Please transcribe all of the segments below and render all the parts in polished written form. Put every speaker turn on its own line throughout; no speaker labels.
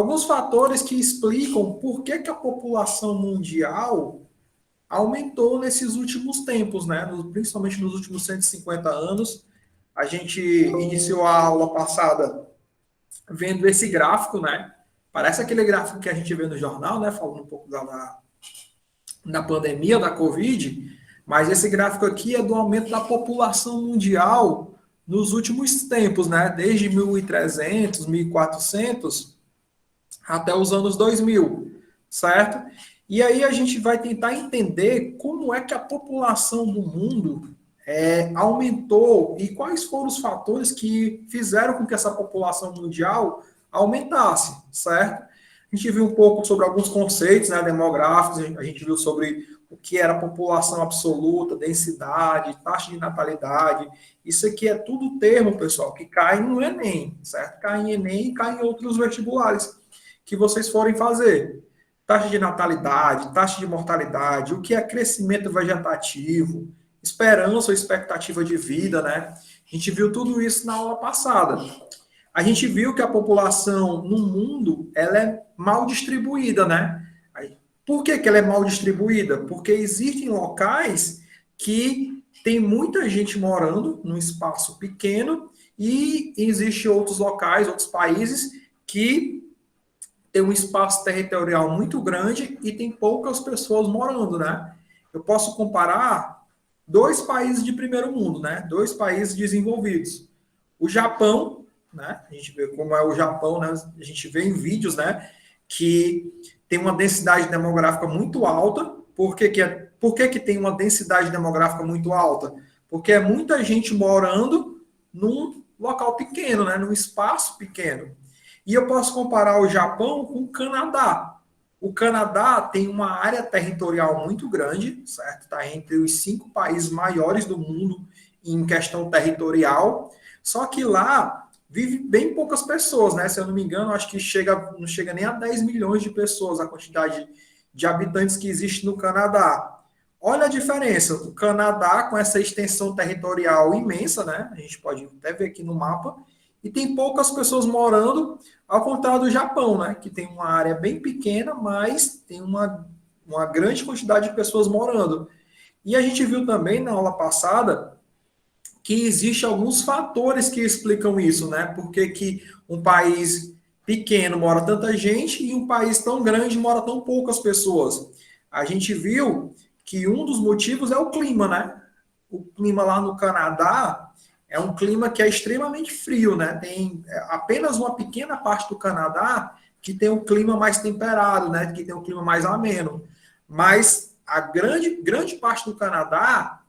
alguns fatores que explicam por que, que a população mundial aumentou nesses últimos tempos, né? Principalmente nos últimos 150 anos. A gente iniciou a aula passada vendo esse gráfico, né? Parece aquele gráfico que a gente vê no jornal, né? Falando um pouco da pandemia, da Covid, mas esse gráfico aqui é do aumento da população mundial nos últimos tempos, né? Desde 1300, 1400 até os anos 2000, certo? E aí a gente vai tentar entender como é que a população do mundo aumentou e quais foram os fatores que fizeram com que essa população mundial aumentasse, certo? A gente viu um pouco sobre alguns conceitos, né, demográficos, a gente viu sobre o que era população absoluta, densidade, taxa de natalidade. Isso aqui é tudo termo, pessoal, que cai no Enem, certo? Cai em Enem e cai em outros vestibulares que vocês forem fazer. Taxa de natalidade, taxa de mortalidade, o que é crescimento vegetativo, esperança ou expectativa de vida, né? A gente viu tudo isso na aula passada. A gente viu que a população no mundo ela é mal distribuída, né? Por que ela é mal distribuída? Porque existem locais que tem muita gente morando num espaço pequeno e existem outros locais, outros países que tem um espaço territorial muito grande e tem poucas pessoas morando, né? Eu posso comparar dois países de primeiro mundo, né? Dois países desenvolvidos. O Japão, né? A gente vê como é o Japão, né? A gente vê em vídeos, né? Que tem uma densidade demográfica muito alta. Por que tem uma densidade demográfica muito alta? Porque é muita gente morando num local pequeno, né? Num espaço pequeno. E eu posso comparar o Japão com o Canadá. O Canadá tem uma área territorial muito grande, certo? Está entre os 5 países maiores do mundo em questão territorial. Só que lá vive bem poucas pessoas, né? Se eu não me engano, acho que não chega nem a 10 milhões de pessoas a quantidade de habitantes que existe no Canadá. Olha a diferença. O Canadá, com essa extensão territorial imensa, né? A gente pode até ver aqui no mapa, e tem poucas pessoas morando, ao contrário do Japão, né? Que tem uma área bem pequena, mas tem uma grande quantidade de pessoas morando. E a gente viu também na aula passada que existem alguns fatores que explicam isso, né? Por que um país pequeno mora tanta gente e um país tão grande mora tão poucas pessoas. A gente viu que um dos motivos é o clima, né? O clima lá no Canadá é um clima que é extremamente frio, né? Tem apenas uma pequena parte do Canadá que tem um clima mais temperado, né? Que tem um clima mais ameno. Mas a grande parte do Canadá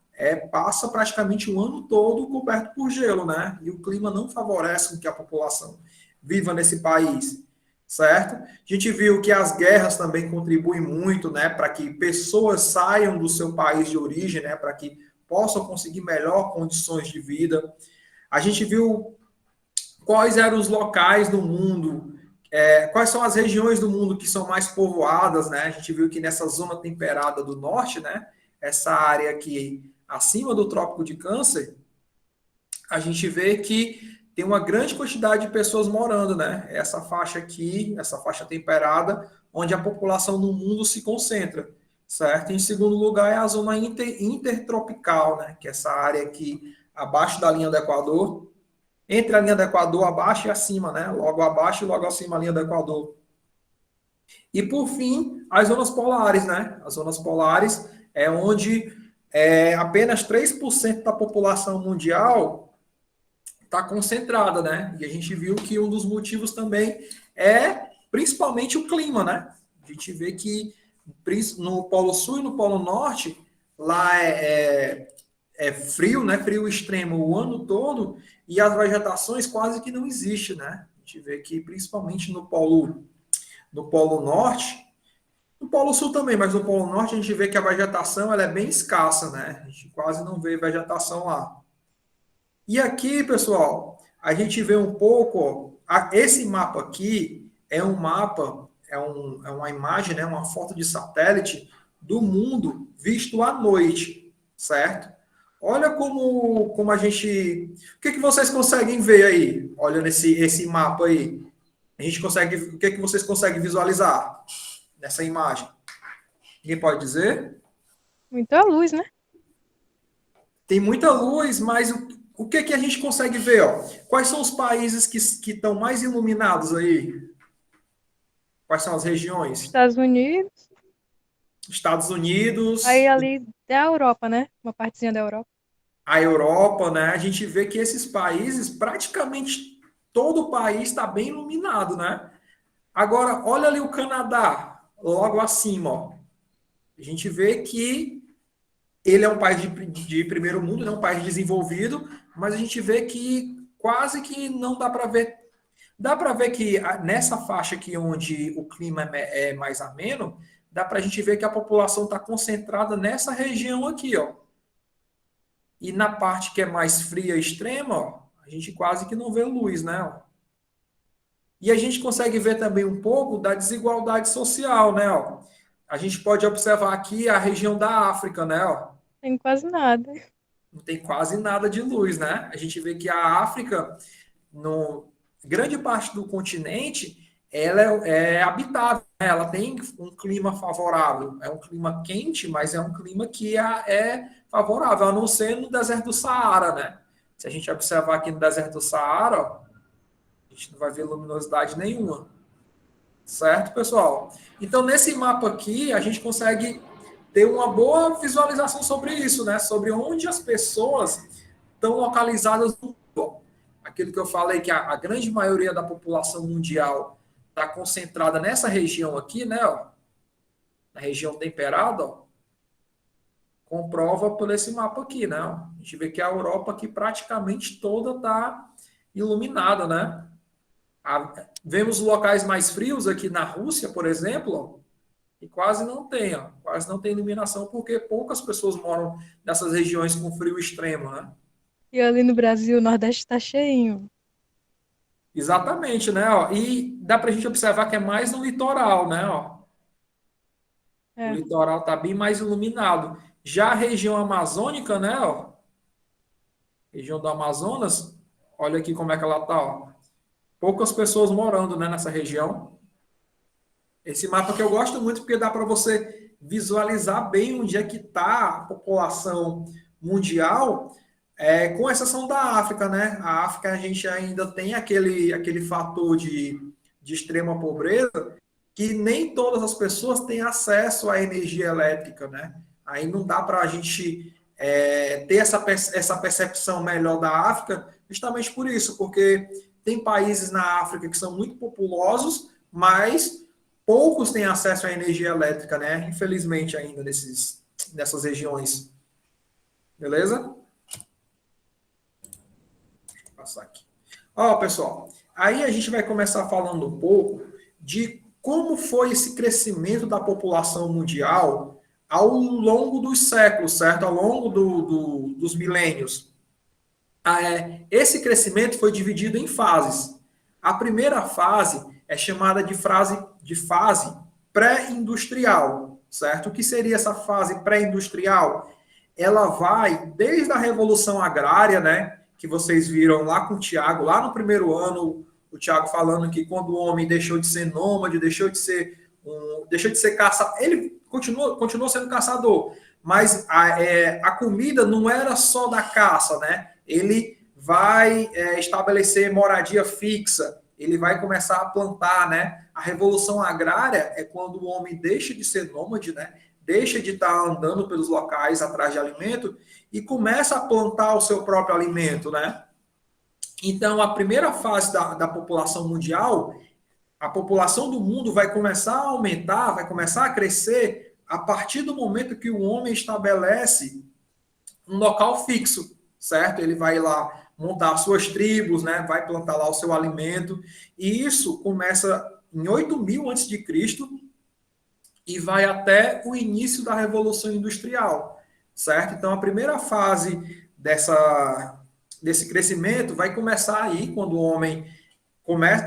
passa praticamente o ano todo coberto por gelo, né? E o clima não favorece com que a população viva nesse país, certo? A gente viu que as guerras também contribuem muito, né? Para que pessoas saiam do seu país de origem, né? Para que possam conseguir melhor condições de vida. A gente viu quais eram os locais do mundo, quais são as regiões do mundo que são mais povoadas, né? A gente viu que nessa zona temperada do norte, né? Essa área aqui acima do Trópico de Câncer, a gente vê que tem uma grande quantidade de pessoas morando, né? Essa faixa aqui, essa faixa temperada, onde a população do mundo se concentra, certo? Em segundo lugar é a zona intertropical, né? Que é essa área aqui abaixo da linha do Equador, entre a linha do Equador abaixo e acima, né? Logo abaixo e logo acima a linha do Equador. E por fim, as zonas polares, né? As zonas polares é onde apenas 3% da população mundial está concentrada, né? E a gente viu que um dos motivos também é principalmente o clima, né? A gente vê que no Polo Sul e no Polo Norte, lá é frio, né? Frio extremo o ano todo e as vegetações quase que não existem, né? A gente vê que principalmente no Polo Norte, no Polo Sul também, mas no Polo Norte a gente vê que a vegetação ela é bem escassa, né? A gente quase não vê vegetação lá. E aqui, pessoal, a gente vê um pouco, esse mapa aqui é um mapa, é uma imagem, né, uma foto de satélite do mundo visto à noite, certo? Olha como a gente... O que vocês conseguem ver aí, olhando esse mapa aí? A gente consegue, o que é que vocês conseguem visualizar nessa imagem? Ninguém pode dizer?
Muita luz, né?
Tem muita luz, mas o que é que a gente consegue ver? Ó? Quais são os países que estão mais iluminados aí? Quais são as regiões?
Estados Unidos.
Estados
Aí
Unidos,
ali da Europa, né? Uma partezinha da Europa.
a Europa, né? A gente vê que esses países, praticamente todo o país está bem iluminado, né? Agora, olha ali o Canadá, logo acima, ó. A gente vê que ele é um país de primeiro mundo, é um país desenvolvido, mas a gente vê que quase que não dá para ver. Dá para ver que nessa faixa aqui onde o clima é mais ameno, dá para a gente ver que a população está concentrada nessa região aqui, ó. E na parte que é mais fria extrema, ó, a gente quase que não vê luz, né? E a gente consegue ver também um pouco da desigualdade social, né? Ó. A gente pode observar aqui a região da África, né? Ó.
Tem quase nada.
Não tem quase nada de luz, né? A gente vê que a África, no grande parte do continente, ela é habitável, né? Ela tem um clima favorável. É um clima quente, mas é um clima que é favorável, a não ser no deserto do Saara, né? Se a gente observar aqui no deserto do Saara, ó, a gente não vai ver luminosidade nenhuma. Certo, pessoal? Então, nesse mapa aqui, a gente consegue ter uma boa visualização sobre isso, né? Sobre onde as pessoas estão localizadas no mundo. Aquilo que eu falei, que a grande maioria da população mundial está concentrada nessa região aqui, né? Ó, na região temperada, ó, comprova por esse mapa aqui, né? Ó. A gente vê que a Europa aqui praticamente toda está iluminada, né? Vemos locais mais frios aqui na Rússia, por exemplo, ó, e quase não tem, ó, quase não tem iluminação, porque poucas pessoas moram nessas regiões com frio extremo, né?
E ali no Brasil, o Nordeste tá cheinho.
Exatamente, né? Ó, e dá para a gente observar que é mais no litoral, né? Ó, o
É.
litoral está bem mais iluminado. Já a região amazônica, né? Ó, região do Amazonas, olha aqui como é que ela está, ó. Poucas pessoas morando, né, nessa região. Esse mapa que eu gosto muito porque dá para você visualizar bem onde é que está a população mundial, com exceção da África, né? A África a gente ainda tem aquele fator de extrema pobreza que nem todas as pessoas têm acesso à energia elétrica, né? Aí não dá para a gente ter essa percepção melhor da África, justamente por isso, porque tem países na África que são muito populosos, mas poucos têm acesso à energia elétrica, né? Infelizmente ainda nessas regiões. Beleza? Vou passar aqui. Ó, pessoal, aí a gente vai começar falando um pouco de como foi esse crescimento da população mundial ao longo dos séculos, certo? Ao longo dos milênios. Esse crescimento foi dividido em fases. A primeira fase é chamada de fase pré-industrial, certo? O que seria essa fase pré-industrial? Ela vai desde a Revolução Agrária, né? Que vocês viram lá com o Tiago, lá no primeiro ano, o Tiago falando que quando o homem deixou de ser nômade, deixou de ser caçador, ele continuou sendo caçador, mas a comida não era só da caça, né? Ele vai estabelecer moradia fixa, ele vai começar a plantar, né? A revolução agrária é quando o homem deixa de ser nômade, né? Deixa de estar andando pelos locais atrás de alimento e começa a plantar o seu próprio alimento, né? Então, a primeira fase da população mundial, a população do mundo vai começar a aumentar, vai começar a crescer a partir do momento que o homem estabelece um local fixo, certo? Ele vai lá montar suas tribos, né? Vai plantar lá o seu alimento. E isso começa em 8000 antes de Cristo e vai até o início da Revolução Industrial, certo? Então, a primeira fase desse crescimento vai começar aí, quando o homem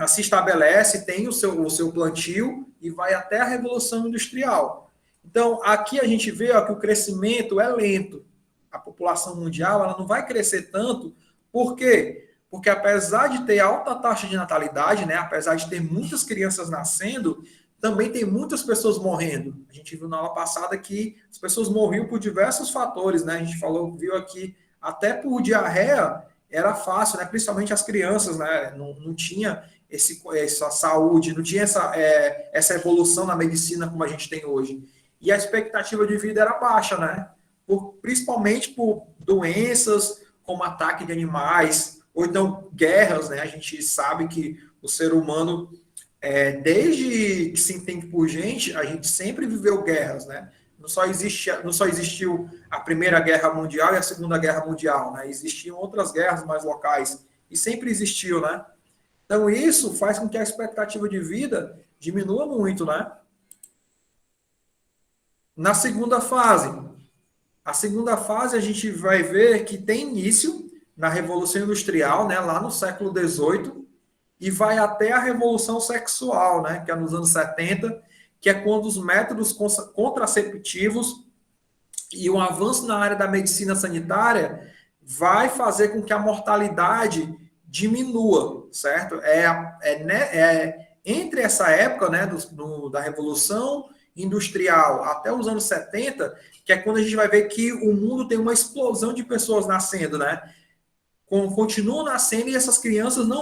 se estabelece, tem o seu plantio e vai até a Revolução Industrial. Então, aqui a gente vê ó, que o crescimento é lento. A população mundial ela não vai crescer tanto. Por quê? porque apesar de ter alta taxa de natalidade, né, apesar de ter muitas crianças nascendo, também tem muitas pessoas morrendo. A gente viu na aula passada que as pessoas morriam por diversos fatores, né? A gente viu aqui, até por diarreia era fácil, né? Principalmente as crianças, né? Não tinha essa saúde, não tinha essa evolução na medicina como a gente tem hoje. E a expectativa de vida era baixa, né? Principalmente por doenças como ataque de animais, ou então guerras, né? A gente sabe que o ser humano, desde que se entende por gente, a gente sempre viveu guerras, né? Não só existiu a Primeira Guerra Mundial e a Segunda Guerra Mundial, né? Existiam outras guerras mais locais, e sempre existiu, né? Então, isso faz com que a expectativa de vida diminua muito, né? Na segunda fase, a gente vai ver que tem início na Revolução Industrial, né, lá no século XVIII, e vai até a Revolução Sexual, né, que é nos anos 70, que é quando os métodos contraceptivos e o avanço na área da medicina sanitária vai fazer com que a mortalidade diminua, certo? Entre essa época, né, da Revolução Industrial até os anos 70, que é quando a gente vai ver que o mundo tem uma explosão de pessoas nascendo, né? Continuam nascendo e essas crianças não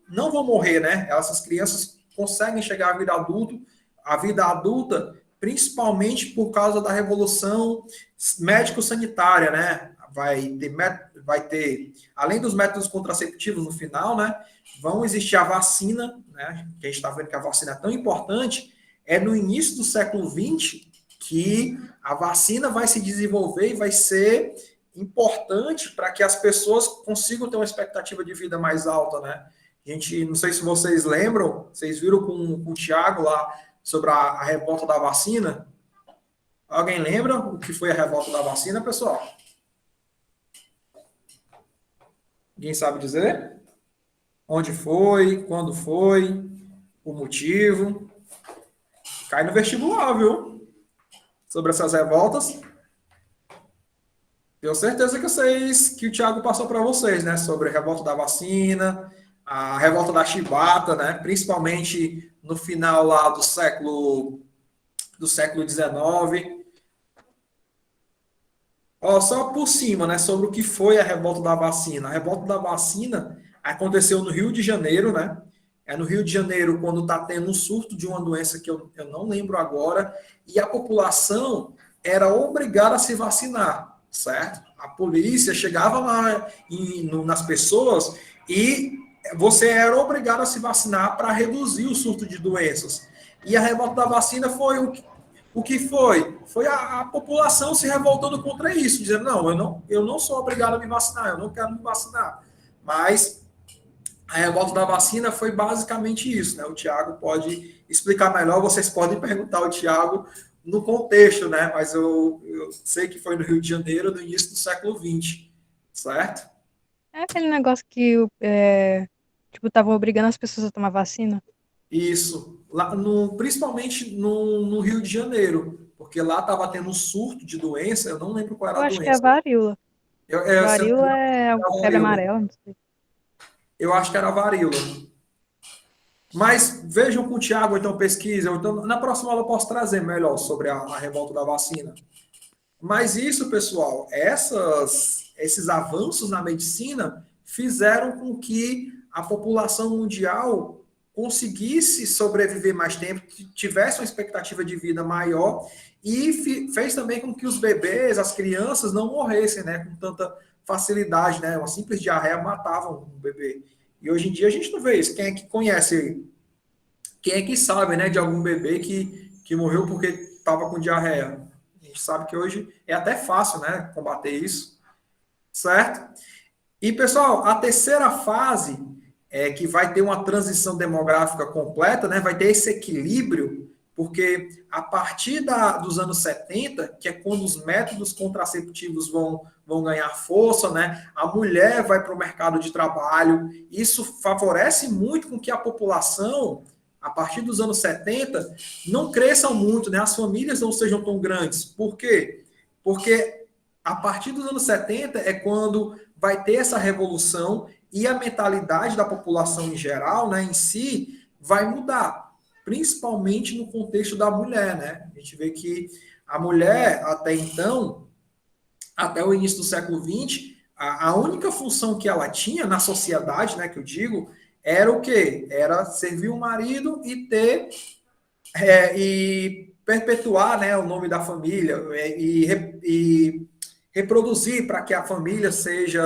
vão morrer, né? Essas crianças conseguem chegar à vida adulta, principalmente por causa da revolução médico-sanitária, né? Vai ter, além dos métodos contraceptivos no final, né? Vão existir a vacina, né? Que a gente está vendo que a vacina é tão importante. É no início do século XX que a vacina vai se desenvolver e vai ser importante para que as pessoas consigam ter uma expectativa de vida mais alta, né? Gente, não sei se vocês lembram, vocês viram com o Thiago lá sobre a revolta da vacina? Alguém lembra o que foi a revolta da vacina, pessoal? Ninguém sabe dizer? Onde foi? Quando foi? O motivo? Cai no vestibular, viu? Sobre essas revoltas. Tenho certeza que o Thiago passou para vocês, né? Sobre a revolta da vacina, a revolta da chibata, né? Principalmente no final lá do século XIX. Ó, só por cima, né? Sobre o que foi a revolta da vacina. A revolta da vacina aconteceu no Rio de Janeiro, né? É no Rio de Janeiro quando está tendo um surto de uma doença que eu não lembro agora, e a população era obrigada a se vacinar, certo? A polícia chegava lá nas pessoas e você era obrigado a se vacinar para reduzir o surto de doenças. E a revolta da vacina foi o que foi? Foi a população se revoltando contra isso, dizendo, eu não sou obrigado a me vacinar, eu não quero me vacinar. Mas a revolta da vacina foi basicamente isso, né? O Thiago pode explicar melhor, vocês podem perguntar ao Thiago no contexto, né? Mas eu sei que foi no Rio de Janeiro, no início do século XX, certo?
É aquele negócio que, tipo, estavam obrigando as pessoas a tomar vacina.
Isso. Lá principalmente no Rio de Janeiro, porque lá estava tendo um surto de doença, eu não lembro qual era
Eu
a
acho que é
doença.
varíola.
Se eu não me
Varíola
engano,
é a
era
febre
varíola.
amarela, não sei.
Eu acho que era varíola. Mas vejam com o Thiago, então pesquisa. Então, na próxima aula eu posso trazer melhor sobre a revolta da vacina. Mas isso, pessoal, esses avanços na medicina fizeram com que a população mundial conseguisse sobreviver mais tempo, tivesse uma expectativa de vida maior e fez também com que os bebês, as crianças, não morressem, né, com tanta facilidade, né? Uma simples diarreia matava um bebê. E hoje em dia a gente não vê isso. Quem é que conhece, quem é que sabe, né, de algum bebê que morreu porque estava com diarreia? A gente sabe que hoje é até fácil, né, combater isso, certo? E, pessoal, a terceira fase é que vai ter uma transição demográfica completa, né, vai ter esse equilíbrio, porque a partir dos anos 70, que é quando os métodos contraceptivos vão ganhar força, né, a mulher vai para o mercado de trabalho, isso favorece muito com que a população, a partir dos anos 70, não cresçam muito, né, as famílias não sejam tão grandes. Por quê? Porque a partir dos anos 70 é quando vai ter essa revolução e a mentalidade da população em geral, né, em si, vai mudar, principalmente no contexto da mulher, né? A gente vê que a mulher, até então, até o início do século XX, a única função que ela tinha na sociedade, né, que eu digo, era o quê? Era servir o marido e ter e perpetuar, né, o nome da família e reproduzir para que a família seja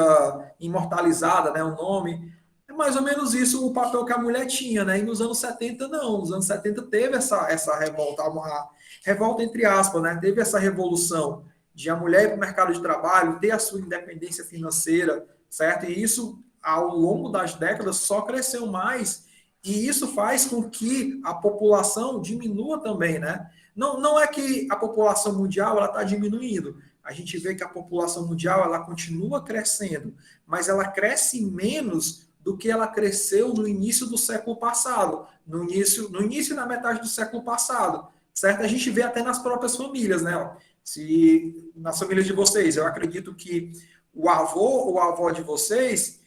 imortalizada, né, o nome. É mais ou menos isso o papel que a mulher tinha, né? E nos anos 70 não. Nos anos 70 teve essa revolta, uma revolta entre aspas, né? Teve essa revolução de a mulher ir para o mercado de trabalho, ter a sua independência financeira, certo? E isso, ao longo das décadas, só cresceu mais e isso faz com que a população diminua também, né? Não é que a população mundial ela está diminuindo. A gente vê que a população mundial ela continua crescendo, mas ela cresce menos do que ela cresceu no início do século passado, no início e na metade do século passado, certo? A gente vê até nas próprias famílias, né? Se nas famílias de vocês, eu acredito que o avô ou a avó de vocês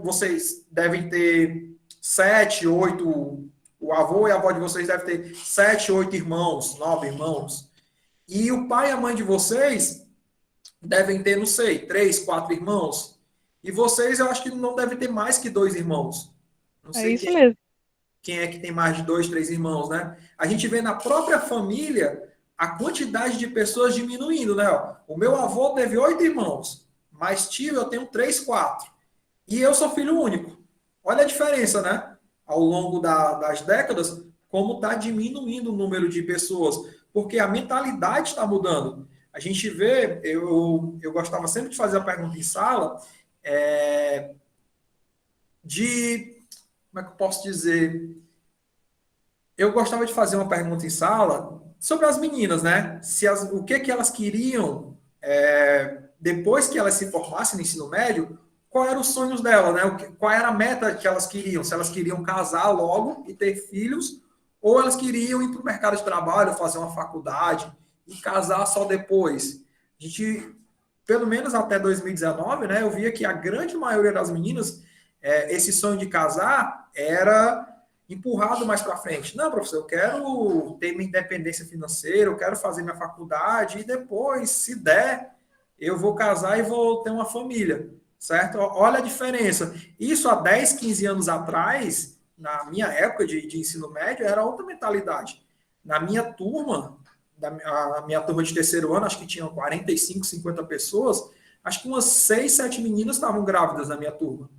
vocês devem ter 7, 8, o avô e a avó de vocês devem ter 7, 8 irmãos, 9 irmãos. E o pai e a mãe de vocês devem ter, não sei, 3, 4 irmãos. E vocês, eu acho que não devem ter mais que 2 irmãos. Não
É
sei
isso mesmo.
quem é que tem mais de 2, 3 irmãos, né? A gente vê na própria família a quantidade de pessoas diminuindo, né? O meu avô teve 8 irmãos, mas tio, eu tenho 3, 4. E eu sou filho único. Olha a diferença, né? Ao longo das décadas, como está diminuindo o número de pessoas, porque a mentalidade está mudando. A gente vê, eu gostava sempre de fazer a pergunta em sala, de, como é que eu posso dizer? Eu gostava de fazer uma pergunta em sala sobre as meninas, né? O que elas queriam depois que elas se formassem no ensino médio, qual eram os sonhos dela, né? Qual era a meta que elas queriam? Se elas queriam casar logo e ter filhos, ou elas queriam ir para o mercado de trabalho, fazer uma faculdade e casar só depois. A gente, pelo menos até 2019, né? Eu via que a grande maioria das meninas, esse sonho de casar era empurrado mais para frente. Não, professor, eu quero ter minha independência financeira, eu quero fazer minha faculdade e depois, se der, eu vou casar e vou ter uma família, certo? Olha a diferença. Isso há 10, 15 anos atrás, na minha época de ensino médio, era outra mentalidade. Na minha turma, a minha turma de terceiro ano, acho que tinham 45, 50 pessoas, acho que umas 6, 7 meninas estavam grávidas na minha turma.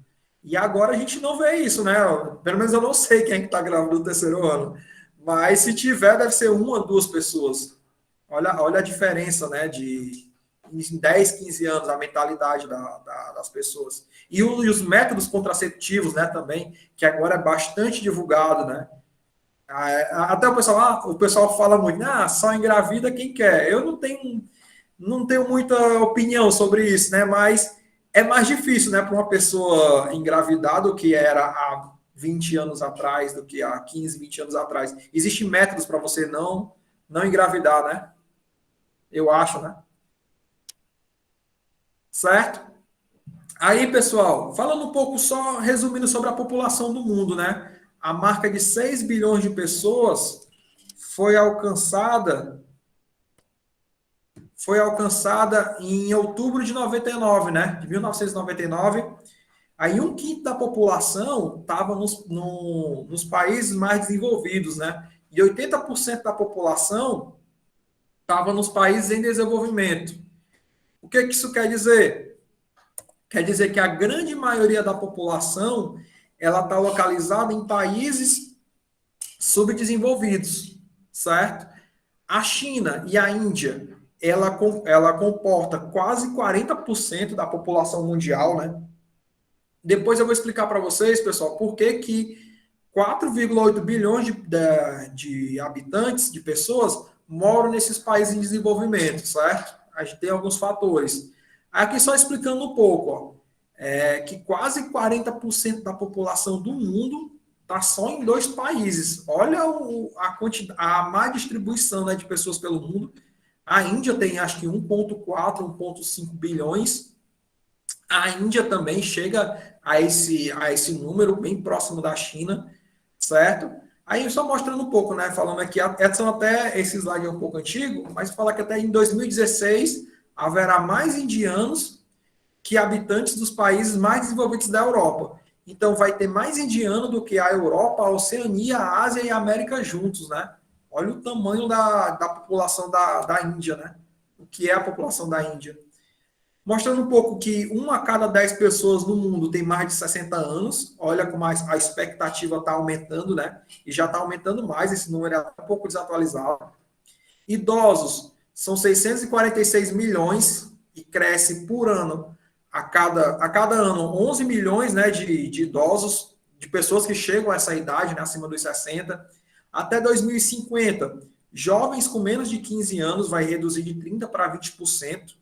E agora a gente não vê isso, né? Pelo menos eu não sei quem é que está grávido no terceiro ano. Mas se tiver, deve ser 1, 2 pessoas. Olha a diferença, né? Em 10, 15 anos, a mentalidade das pessoas. E os métodos contraceptivos, né, também, que agora é bastante divulgado, né? Até o pessoal fala muito, só engravida quem quer. Eu não tenho muita opinião sobre isso, né? Mas é mais difícil, né, para uma pessoa engravidar do que era há 20 anos atrás, do que há 15, 20 anos atrás. Existem métodos para você não engravidar, né? Eu acho, né? Certo? Aí, pessoal, falando um pouco só, resumindo sobre a população do mundo, né? A marca de 6 bilhões de pessoas foi alcançada em outubro de 99, né? De 1999. Aí 1/5 da população estava nos países mais desenvolvidos, né? E 80% da população estava nos países em desenvolvimento. O que isso quer dizer? Quer dizer que a grande maioria da população ela está localizada em países subdesenvolvidos, certo? A China e a Índia, ela comporta quase 40% da população mundial, né? Depois eu vou explicar para vocês, pessoal, por que 4,8 bilhões de habitantes, de pessoas, moram nesses países em desenvolvimento, certo? A gente tem alguns fatores. Aqui só explicando um pouco, que quase 40% da população do mundo está só em 2 países. Olha a má distribuição, né, de pessoas pelo mundo. A Índia tem acho que 1,4, 1,5 bilhões. A Índia também chega a esse número bem próximo da China, certo? Aí só mostrando um pouco, né? Falando aqui, são até esse slide é um pouco antigo, mas fala que até em 2016 haverá mais indianos que habitantes dos países mais desenvolvidos da Europa. Então vai ter mais indiano do que a Europa, a Oceania, a Ásia e a América juntos, né? Olha o tamanho da população da Índia, né? O que é a população da Índia. Mostrando um pouco que 1 a cada 10 pessoas no mundo tem mais de 60 anos. Olha como a expectativa está aumentando, né? E já está aumentando mais, esse número é um pouco desatualizado. Idosos são 646 milhões e cresce por ano. A cada ano, 11 milhões, né, de idosos, de pessoas que chegam a essa idade, né, acima dos 60. Até 2050, jovens com menos de 15 anos vai reduzir de 30% para 20%.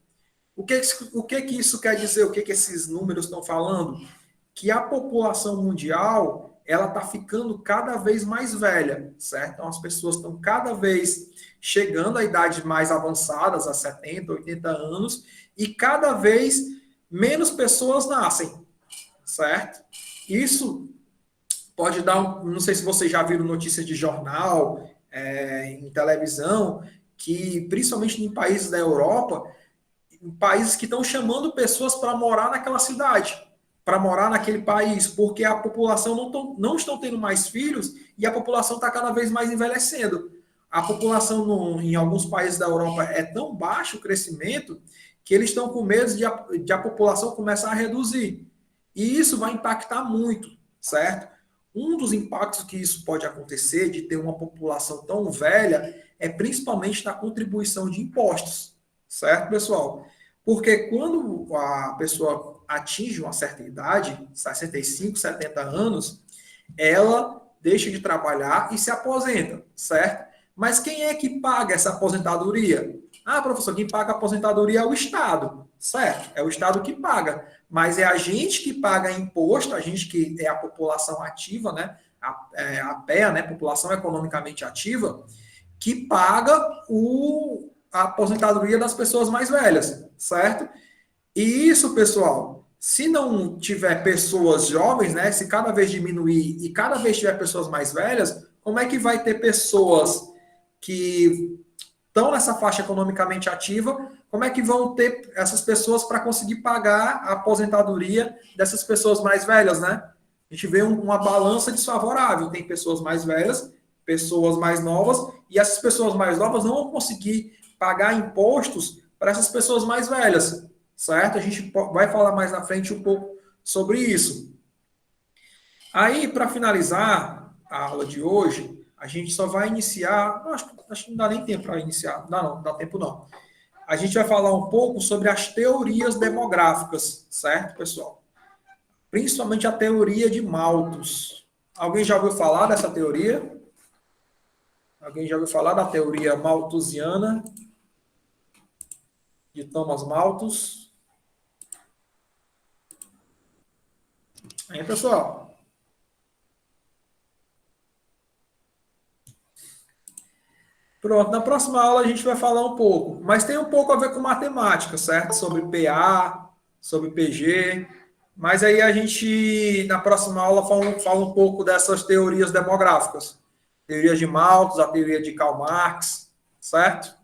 O que isso quer dizer? O que esses números estão falando? Que a população mundial ela está ficando cada vez mais velha, certo? Então, as pessoas estão cada vez chegando a idades mais avançadas, a 70, 80 anos, e cada vez menos pessoas nascem, certo? Isso pode dar, não sei se vocês já viram notícias de jornal, em televisão, que principalmente em países da Europa, países que estão chamando pessoas para morar naquela cidade, para morar naquele país, porque a população não estão tendo mais filhos e a população está cada vez mais envelhecendo. A população em alguns países da Europa é tão baixo o crescimento que eles estão com medo de a população começar a reduzir. E isso vai impactar muito, certo? Um dos impactos que isso pode acontecer, de ter uma população tão velha, é principalmente na contribuição de impostos, certo, pessoal? Porque quando a pessoa atinge uma certa idade, 65, 70 anos, ela deixa de trabalhar e se aposenta, certo? Mas quem é que paga essa aposentadoria? Ah, professor, quem paga a aposentadoria é o Estado, certo? É o Estado que paga. Mas é a gente que paga imposto, a gente que é a população ativa, né? A PEA, né? População economicamente ativa, que paga a aposentadoria das pessoas mais velhas, certo? E isso, pessoal, se não tiver pessoas jovens, né? Se cada vez diminuir e cada vez tiver pessoas mais velhas, como é que vai ter pessoas que estão nessa faixa economicamente ativa? Como é que vão ter essas pessoas para conseguir pagar a aposentadoria dessas pessoas mais velhas, né? A gente vê uma balança desfavorável. Tem pessoas mais velhas, pessoas mais novas, e essas pessoas mais novas não vão conseguir pagar impostos para essas pessoas mais velhas, certo? A gente vai falar mais na frente um pouco sobre isso. Aí, para finalizar a aula de hoje, a gente só vai iniciar, acho que não dá nem tempo para iniciar, não dá tempo não. A gente vai falar um pouco sobre as teorias demográficas, certo, pessoal? Principalmente a teoria de Malthus. Alguém já ouviu falar dessa teoria? Alguém já ouviu falar da teoria malthusiana de Thomas Malthus? Aí, pessoal. Pronto, na próxima aula a gente vai falar um pouco, mas tem um pouco a ver com matemática, certo? Sobre PA, sobre PG, mas aí a gente, na próxima aula, fala um pouco dessas teorias demográficas. Teoria de Malthus, a teoria de Karl Marx, certo?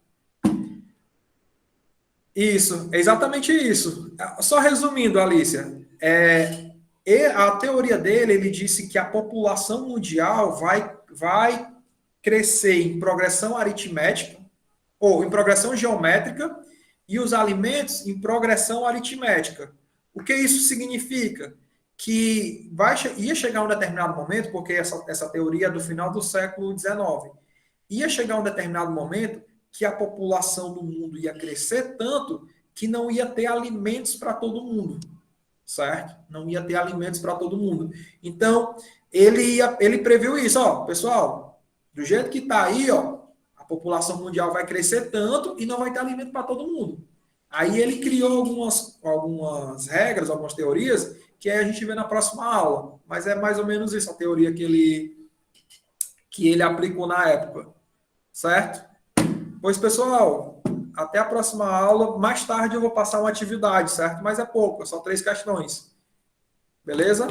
Isso, exatamente isso. Só resumindo, Alicia, a teoria dele, ele disse que a população mundial vai crescer em progressão aritmética, ou em progressão geométrica, e os alimentos em progressão aritmética. O que isso significa? Que ia chegar um determinado momento, porque essa teoria é do final do século XIX, ia chegar um determinado momento que a população do mundo ia crescer tanto que não ia ter alimentos para todo mundo, certo? Não ia ter alimentos para todo mundo. Então, ele previu isso, ó, pessoal, do jeito que está aí, ó, a população mundial vai crescer tanto e não vai ter alimento para todo mundo. Aí ele criou algumas regras, algumas teorias, que aí a gente vê na próxima aula. Mas é mais ou menos isso, a teoria que ele aplicou na época. Certo? Pois, pessoal, até a próxima aula. Mais tarde eu vou passar uma atividade, certo? Mas é pouco, são 3 questões. Beleza?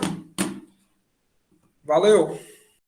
Valeu!